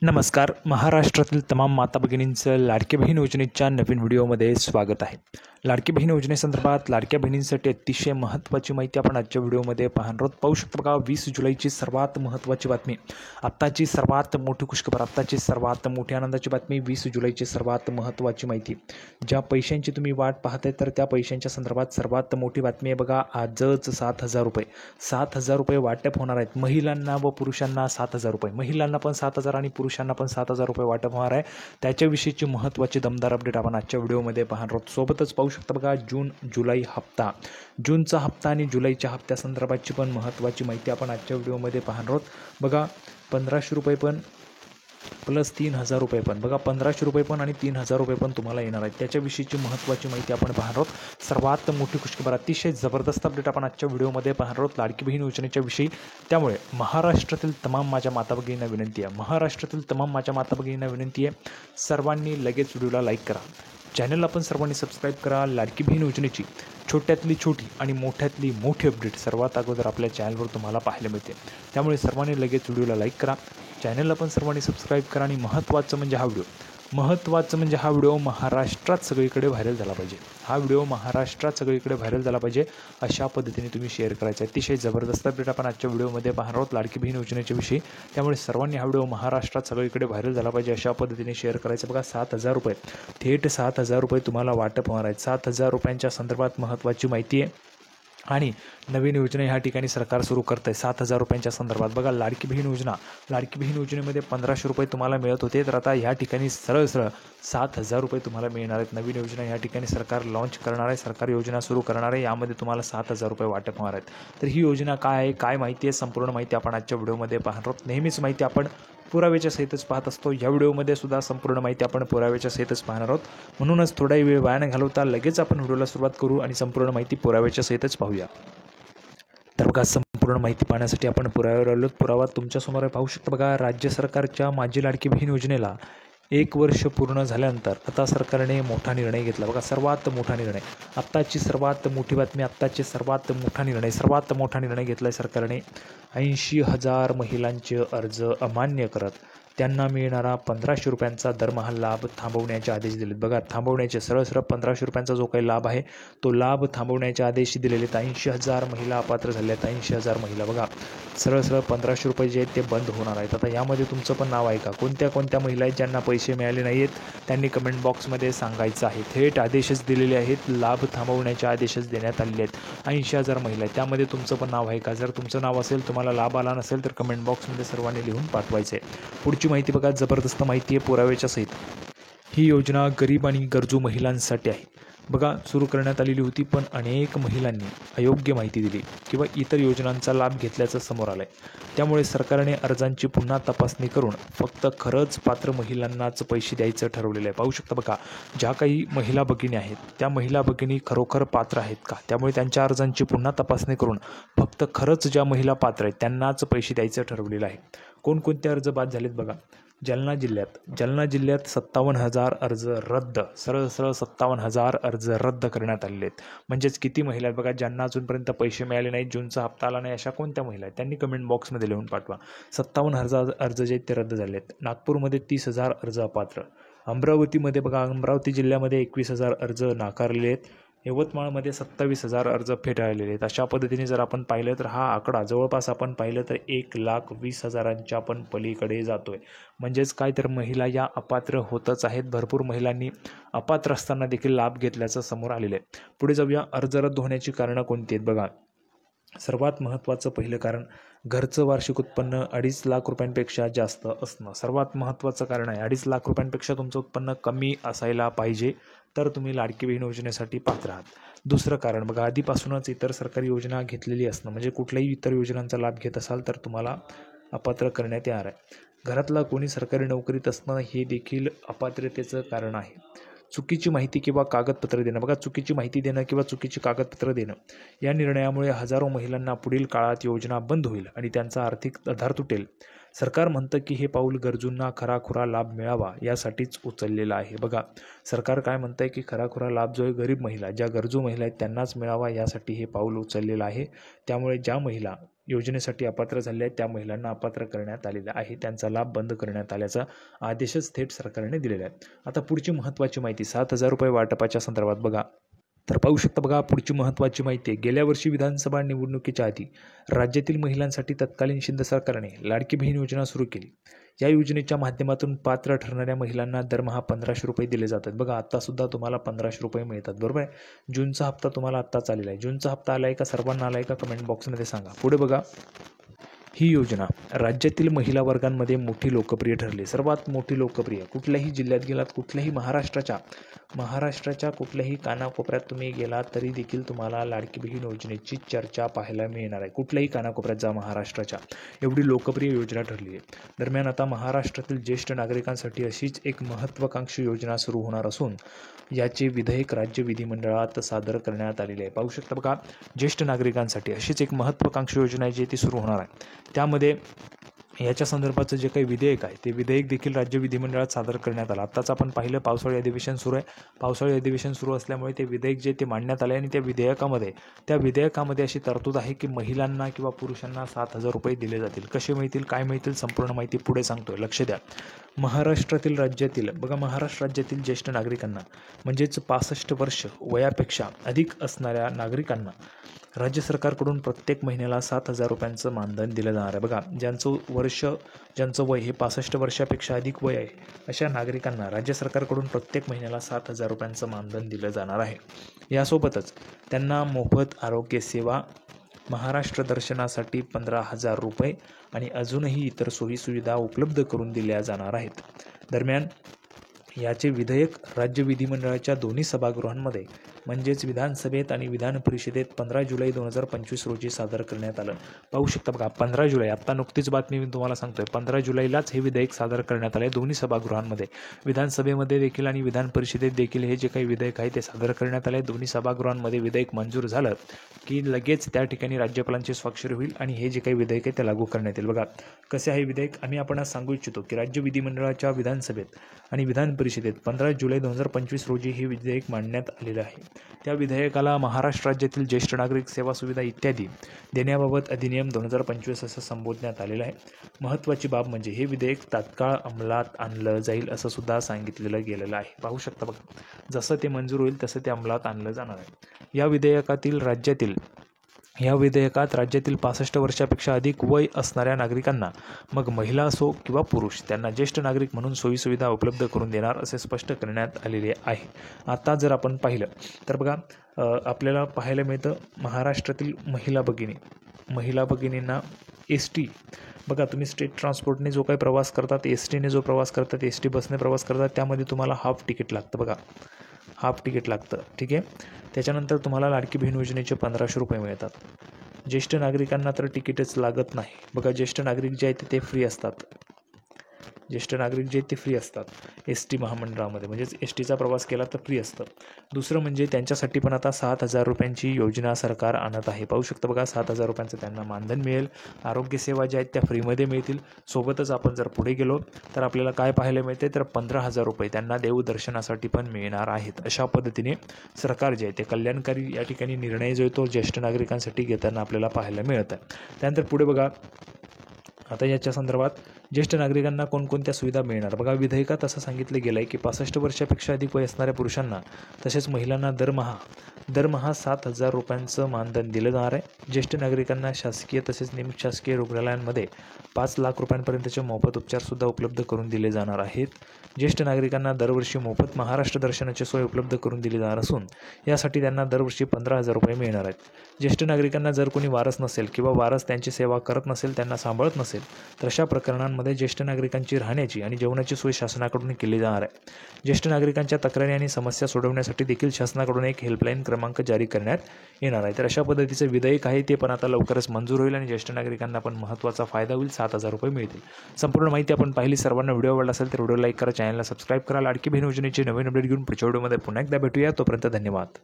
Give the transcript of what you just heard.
नमस्कार. महाराष्ट्रातील तमाम माता भगिनींचं लाडकी बहीण योजनेच्या नवीन व्हिडिओमध्ये स्वागत आहे. लाडकी बहीण योजनेसंदर्भात लाडक्या बहिणींसाठी अतिशय महत्त्वाची माहिती आपण आजच्या व्हिडिओमध्ये पाहणार आहोत. पाहू शकता बघा, 20 जुलैची सर्वात महत्त्वाची बातमी, आत्ताची सर्वात मोठी खुशखबर, आत्ताची सर्वात मोठी आनंदाची बातमी, 20 जुलैची सर्वात महत्त्वाची माहिती. ज्या पैशांची तुम्ही वाट पाहताय तर त्या पैशांच्या संदर्भात सर्वात मोठी बातमी आहे बघा. आजच 7,000 रुपये वाटप होणार आहेत. महिलांना व पुरुषांना 7,000 रुपये, महिलांना पण 7,000 आणि पुरुषांना पण 7,000 रुपये वाटप होणार आहे. त्याच्याविषयीची महत्त्वाची दमदार अपडेट आपण आजच्या व्हिडिओमध्ये पाहणार आहोत. सोबतच पाहू शकता बघा, जुलै हप्ता, जूनचा हप्ता आणि जुलैच्या हप्त्यासंदर्भातची पण महत्त्वाची माहिती आपण आजच्या व्हिडिओमध्ये पाहणार आहोत. बघा, 1,500 रुपये पण प्लस 3,000 रुपये पण, बघा 1,500 रुपये पण आणि 3,000 रुपये पण तुम्हाला येणार आहेत. त्याच्याविषयीची महत्त्वाची माहिती आपण पाहणार आहोत. सर्वात मोठी खुशखबर, अतिशय जबरदस्त अपडेट आपण आजच्या व्हिडिओमध्ये पाहणार आहोत लाडकी बहीण योजनेच्या विषयी. त्यामुळे महाराष्ट्रातील तमाम माझ्या माता भगिनींना विनंती आहे, सर्वांनी लगेच व्हिडिओला लाईक करा, चॅनलला पण सर्वांनी सबस्क्राईब करा. लाडकी बहीण योजनेची छोट्यातली छोटी आणि मोठ्यातली मोठी अपडेट सर्वात अगोदर आपल्या चॅनलवर तुम्हाला पाहायला मिळते. त्यामुळे सर्वांनी लगेच व्हिडिओला लाईक करा, चॅनलला पण सर्वांनी सबस्क्राईब करा. आणि महत्त्वाचं म्हणजे हा व्हिडिओ महाराष्ट्रात सगळीकडे व्हायरल झाला पाहिजे. अशा पद्धतीने तुम्ही शेअर करायचं आहे. अतिशय जबरदस्त अपडेट आपण आजच्या व्हिडिओमध्ये पाहणार आहोत लाडकी बहीण योजनेच्या विषयी. त्यामुळे सर्वांनी हा व्हिडिओ महाराष्ट्रात सगळीकडे व्हायरल झाला पाहिजे अशा पद्धतीने शेअर करायचं. बघा, 7,000 रुपये, थेट 7,000 रुपये तुम्हाला वाटप होणार आहेत. 7,000 रुपयांच्या संदर्भात महत्त्वाची माहिती आहे. आणि नवीन योजना ह्या ठिकाणी सरकार सुरू करतं आहे 7,000 रुपयांच्या संदर्भात. बघा, लाडकी बहीण योजनेमध्ये 1,500 रुपये तुम्हाला मिळत होते, तर आता ह्या ठिकाणी सरळ 7,000 रुपये तुम्हाला मिळणार आहेत. नवीन योजना ह्या ठिकाणी सरकार लॉन्च करणार आहे, सरकारी योजना सुरू करणार आहे. यामध्ये तुम्हाला 7,000 रुपये वाटप होणार आहेत. तर ही योजना काय आहे, काय माहिती आहे, संपूर्ण माहिती आपण आजच्या व्हिडिओमध्ये पाहणार आहोत. नेहमीच माहिती आपण पुराव्याच्या सहितच पाहत असतो. या व्हिडिओमध्ये सुद्धा संपूर्ण माहिती आपण पुराव्याच्या सहितच पाहणार आहोत. म्हणूनच थोडाही वेळ वाया न घालवता लगेच आपण व्हिडिओला सुरुवात करू आणि संपूर्ण माहिती पुराव्याच्या सहितच पाहूया. तर बघा, संपूर्ण माहिती पाहण्यासाठी आपण पुराव्यावर आलो. पुरावा तुमच्यासमोर आहे, पाहू शकता बघा. राज्य सरकारच्या माझी लाडकी बहीण योजनेला 1 वर्ष पूर्ण झाल्यानंतर आता सरकारने मोठा निर्णय घेतला. बघा, सर्वात मोठा निर्णय, आत्ताची सर्वात मोठी बातमी, सर्वात मोठा निर्णय घेतला आहे सरकारने. 80,000 महिलांचे अर्ज अमान्य करत त्यांना मिळणारा 1,500 रुपयांचा दरमहा लाभ थांबवण्याचे आदेश दिलेत. बघा, थांबवण्याचे सरळ 1,500 रुपयांचा जो काही लाभ आहे तो लाभ थांबवण्याचे आदेश दिलेले आहेत. 80,000 महिला अपात्र झाल्या आहेत. 80,000 महिला, बघा, सरळ 1,500 रुपये जे आहेत ते बंद होणार आहेत. आता यामध्ये तुमचं पण नाव आहे का? कोणत्या महिला आहेत ज्यांना पैसे मिळाले नाही आहेत त्यांनी कमेंट बॉक्समध्ये सांगायचं आहे. थेट आदेशच दिलेले आहेत, लाभ थांबवण्याचे आदेशच देण्यात आलेले आहेत. 80,000 महिला आहेत, त्यामध्ये तुमचं पण नाव आहे का? जर तुमचं नाव असेल, तुम्हाला लाभ आला नसेल तर कमेंट बॉक्समध्ये सर्वांनी लिहून पाठवायचं आहे. पुढची माहिती बघा, जबरदस्त माहिती आहे पुराव्याच्या सहित. ही योजना गरीब आणि गरजू महिलांसाठी आहे. बघा, सुरू करण्यात आलेली होती, पण अनेक महिलांनी अयोग्य माहिती दिली किंवा इतर योजनांचा लाभ घेतल्याचं समोर आलं आहे. त्यामुळे सरकारने अर्जांची पुन्हा तपासणी करून फक्त खरंच पात्र महिलांनाच पैसे द्यायचं ठरवलेलं आहे. पाहू शकता बघा, ज्या काही महिला भगिनी आहेत त्या महिला भगिनी खरोखर पात्र आहेत का? त्यामुळे त्यांच्या अर्जांची पुन्हा तपासणी करून फक्त खरंच ज्या महिला पात्र आहेत त्यांनाच पैसे द्यायचं ठरवलेलं आहे. कोणकोणते अर्ज बाद झालेत बघा. जालना जिल्ह्यात 57,000 अर्ज रद्द, सरळ 57,000 अर्ज रद्द करण्यात आलेले आहेत. म्हणजेच किती महिला आहेत बघा, ज्यांना अजूनपर्यंत पैसे मिळाले नाहीत, जूनचा हप्ता आला नाही, अशा कोणत्या महिला आहेत त्यांनी कमेंट बॉक्समध्ये लिहून पाठवा. 57,000 अर्ज जे आहेत ते रद्द झाले आहेत. नागपूरमध्ये 30,000 अर्ज अपात्र. अमरावतीमध्ये बघा, अमरावती जिल्ह्यामध्ये 21,000 अर्ज नाकारलेले आहेत. यवतमाळमध्ये 27,000 अर्ज फेटाळलेले आहेत. अशा पद्धतीने जर आपण पाहिलं तर हा आकडा जवळपास आपण पाहिलं तर 1,20,000च्या पण पलीकडे जातोय. म्हणजेच काय, तर महिला या अपात्र होतच आहेत. भरपूर महिलांनी अपात्र असताना देखील लाभ घेतल्याचं समोर आलेलं आहे. पुढे जाऊया, अर्ज रद्द होण्याची कारणं कोणती आहेत बघा. सर्वात महत्त्वाचं पहिलं कारण, घरचं वार्षिक उत्पन्न 2.5 लाख रुपयांपेक्षा जास्त असणं सर्वात महत्त्वाचं कारण आहे. 2.5 लाख रुपयांपेक्षा तुमचं उत्पन्न कमी असायला पाहिजे तर तुम्ही लाडकी बहीण योजनेसाठी पात्र आहात. दुसरं कारण बघा, आधीपासूनच इतर सरकारी योजना घेतलेली असणं, म्हणजे कुठल्याही इतर योजनांचा लाभ घेत असाल तर तुम्हाला अपात्र करण्यात येणार आहे. घरातला कोणी सरकारी नोकरीत असणं हे देखील अपात्रतेचं कारण आहे. चुकीची माहिती किंवा कागदपत्र देणं, बघा, चुकीची माहिती देणं किंवा चुकीची कागदपत्र देणं या निर्णयामुळे हजारो महिलांना पुढील काळात योजना बंद होईल आणि त्यांचा आर्थिक आधार तुटेल. सरकार म्हणतं की हे पाऊल गरजूंना खराखुरा लाभ मिळावा यासाठीच उचललेलं आहे. बघा, सरकार काय म्हणतं आहे की खराखुरा लाभ जो आहे गरीब महिला, ज्या गरजू महिला आहेत त्यांनाच मिळावा यासाठी हे पाऊल उचललेलं आहे. त्यामुळे ज्या महिला योजनेसाठी अपात्र झालेल्या आहेत त्या महिलांना अपात्र करण्यात आलेलं आहे. त्यांचा लाभ बंद करण्यात आल्याचा आदेशच थेट सरकारने दिलेला आहे. आता पुढची महत्त्वाची माहिती 7,000 रुपये वाटपाच्या संदर्भात बघा. तर पाहू शकता बघा, पुढची महत्त्वाची माहिती आहे. गेल्या वर्षी विधानसभा निवडणुकीच्या आधी राज्यातील महिलांसाठी तत्कालीन शिंदे सरकारने लाडकी बहीण योजना सुरू केली. या योजनेच्या माध्यमातून पात्र ठरणाऱ्या महिलांना दरमहा 1,500 रुपये दिले जातात. बघा, आत्तासुद्धा तुम्हाला 1,500 रुपये मिळतात, बरोबर आहे. जूनचा हप्ता तुम्हाला आत्ताच आलेला आहे. जूनचा हप्ता आला आहे का, सर्वांना आला आहे का, कमेंट बॉक्समध्ये सांगा. पुढे बघा, ही योजना राज्यातील महिला वर्गांमध्ये मोठी लोकप्रिय ठरली. सर्वात मोठी लोकप्रिय, कुठल्याही जिल्ह्यात गेलात, कुठल्याही महाराष्ट्राच्या कुठल्याही कानाकोपऱ्यात तुम्ही गेलात तरी देखील तुम्हाला लाडकी बहीण योजनेची चर्चा पाहायला मिळणार आहे. कुठल्याही कानाकोपऱ्यात जा महाराष्ट्राच्या, एवढी लोकप्रिय योजना ठरली आहे. दरम्यान आता महाराष्ट्रातील ज्येष्ठ नागरिकांसाठी अशीच एक महत्त्वाकांक्षी योजना सुरू होणार असून याचे विधेयक राज्य विधिमंडळात सादर करण्यात आलेले आहे. पाहू शकता बघा, ज्येष्ठ नागरिकांसाठी अशीच एक महत्त्वाकांक्षी योजना आहे जी ती सुरू होणार आहे. त्यामध्ये याच्या संदर्भाचं जे काही विधेयक आहे ते विधेयक देखील राज्य विधिमंडळात सादर करण्यात आलं. आत्ताच आपण पाहिलं, पावसाळी अधिवेशन सुरू आहे. पावसाळी अधिवेशन सुरू असल्यामुळे ते विधेयक जे ते मांडण्यात आले आणि त्या विधेयकामध्ये अशी तरतूद आहे की महिलांना किंवा पुरुषांना 7,000 रुपये दिले जातील. कसे मिळतील, काय मिळतील, संपूर्ण माहिती पुढे सांगतोय, लक्ष द्या. महाराष्ट्र राज्यातील ज्येष्ठ नागरिकांना म्हणजेच 65 वर्ष वयापेक्षा अधिक असणाऱ्या नागरिकांना राज्य सरकारकडून प्रत्येक महिन्याला 7,000 रुपयांचं मानधन दिलं जाणार आहे. बघा, ज्यांचं वय हे 65 वर्षापेक्षा अधिक वय आहे अशा नागरिकांना राज्य सरकारकडून प्रत्येक महिन्याला 7,000 रुपयांचं मानधन दिलं जाणार आहे. यासोबतच त्यांना मोफत आरोग्य सेवा, महाराष्ट्र दर्शनासाठी 15,000 रुपये आणि अजूनही इतर सोयीसुविधा उपलब्ध करून दिल्या जाणार आहेत. दरम्यान याचे विधेयक राज्य विधिमंडळाच्या दोन्ही सभागृहांमध्ये म्हणजेच विधानसभेत आणि विधान परिषदेत 15 जुलै 2025 रोजी सादर करण्यात आलं. पाहू शकता बघा, 15 जुलै, आत्ता नुकतीच बातमी मी तुम्हाला सांगतोय, 15 जुलैलाच हे विधेयक सादर करण्यात आले. दोन्ही सभागृहांमध्ये, विधानसभेमध्ये देखील आणि विधान परिषदेत देखील हे जे काही विधेयक आहे ते सादर करण्यात आले. दोन्ही सभागृहांमध्ये विधेयक मंजूर झालं की लगेच त्या ठिकाणी राज्यपालांची स्वाक्षरी होईल आणि हे जे काही विधेयक आहे ते लागू करण्यात येईल. बघा कसे आहे विधेयक, आम्ही आपण सांगू इच्छितो की राज्य विधिमंडळाच्या विधानसभेत आणि विधान परिषदेत 15 जुलै 2025 रोजी हे विधेयक मांडण्यात आलेलं आहे. त्या विधेयकाला महाराष्ट्र राज्यातील ज्येष्ठ नागरिक सेवा सुविधा इत्यादी देण्याबाबत अधिनियम 2025 असं संबोधण्यात आलेलं आहे. महत्त्वाची बाब म्हणजे हे विधेयक तात्काळ अंमलात आणलं जाईल असं सुद्धा सांगितलेलं गेलेलं आहे. पाहू शकता बघा, जसं ते मंजूर होईल तसं ते अंमलात आणलं जाणार आहे. या विधेयकात राज्यातील 65 वर्षापेक्षा अधिक वय असणाऱ्या नागरिकांना, मग महिला असो किंवा पुरुष, त्यांना ज्येष्ठ नागरिक म्हणून सोयीसुविधा उपलब्ध करून देणार असे स्पष्ट करण्यात आलेले आहे. आता जर आपण पाहिलं तर बघा, आपल्याला पाहायला मिळतं महाराष्ट्रातील महिला भगिनींना ST, बघा तुम्ही स्टेट ट्रान्सपोर्टने जो काही प्रवास करतात, STने जो प्रवास करतात, ST बसने प्रवास करतात, त्यामध्ये तुम्हाला हाफ तिकीट लागतं. बघा, हाफ तिकीट लागतं, ठीक आहे. त्याच्यानंतर तुम्हाला लाडकी बहीण योजनेचे 1,500 रुपये मिळतात. ज्येष्ठ नागरिकांना तर तिकीटच लागत नाही. बघा, ज्येष्ठ नागरिक जे आहेत ते फ्री असतात. ST महामंडळामध्ये, म्हणजेच STचा प्रवास केला तर फ्री असतं. दुसरं म्हणजे त्यांच्यासाठी पण आता 7,000 रुपयांची योजना सरकार आणत आहे. पाहू शकता बघा, 7,000 रुपयांचं त्यांना मानधन मिळेल. आरोग्य सेवा ज्या आहेत त्या फ्रीमध्ये मिळतील. सोबतच आपण जर पुढे गेलो तर आपल्याला काय पाहायला मिळते, तर 15,000 रुपये त्यांना देवदर्शनासाठी पण मिळणार आहेत. अशा पद्धतीने सरकार जे आहे ते कल्याणकारी या ठिकाणी निर्णय जो आहे तो ज्येष्ठ नागरिकांसाठी घेताना आपल्याला पाहायला मिळत आहे. त्यानंतर पुढे बघा, आता याच्या संदर्भात ज्येष्ठ नागरिकांना कोणकोणत्या सुविधा मिळणार. बघा, विधेयकात असं सांगितलं गेलं आहे की 65 वर्षापेक्षा अधिक वय असणाऱ्या पुरुषांना तसेच महिलांना दरमहा 7,000 रुपयांचं मानधन दिलं जाणार आहे. ज्येष्ठ नागरिकांना शासकीय तसेच निमशासकीय शासकीय रुग्णालयांमध्ये 5 लाख रुपयांपर्यंतचे मोफत उपचारसुद्धा उपलब्ध करून दिले जाणार आहेत. ज्येष्ठ नागरिकांना दरवर्षी मोफत महाराष्ट्र दर्शनाची सोय उपलब्ध करून दिली जाणार असून यासाठी त्यांना दरवर्षी 15,000 रुपये मिळणार आहेत. ज्येष्ठ नागरिकांना जर कोणी वारस नसेल किंवा वारस त्यांची सेवा करत नसेल, त्यांना सांभाळत नसेल, तर अशा प्रकरणांमध्ये ज्येष्ठ नागरिकांची राहण्याची आणि जेवणाची सोय शासनाकडून केली जाणार आहे. ज्येष्ठ नागरिकांच्या तक्रारी आणि समस्या सोडवण्यासाठी देखील शासनाकडून एक हेल्पलाईन क्रमांक जारी करण्यात येणार आहे. तर अशा पद्धतीचं विधेयक आहे ते पण आता लवकरच मंजूर होईल आणि ज्येष्ठ नागरिकांना पण महत्त्वाचा फायदा होईल. 7,000 रुपये मिळतील. संपूर्ण माहिती आपण पाहिली. सर्वांना व्हिडिओ आवडला असेल तर व्हिडिओ लाईक करा, चॅनलला सबस्क्राईब करा. लाडकी बहीण योजनेची नवीन अपडेट घेऊन पुढच्या व्हिडिओमध्ये पुन्हा एकदा भेटूया. तोपर्यंत धन्यवाद.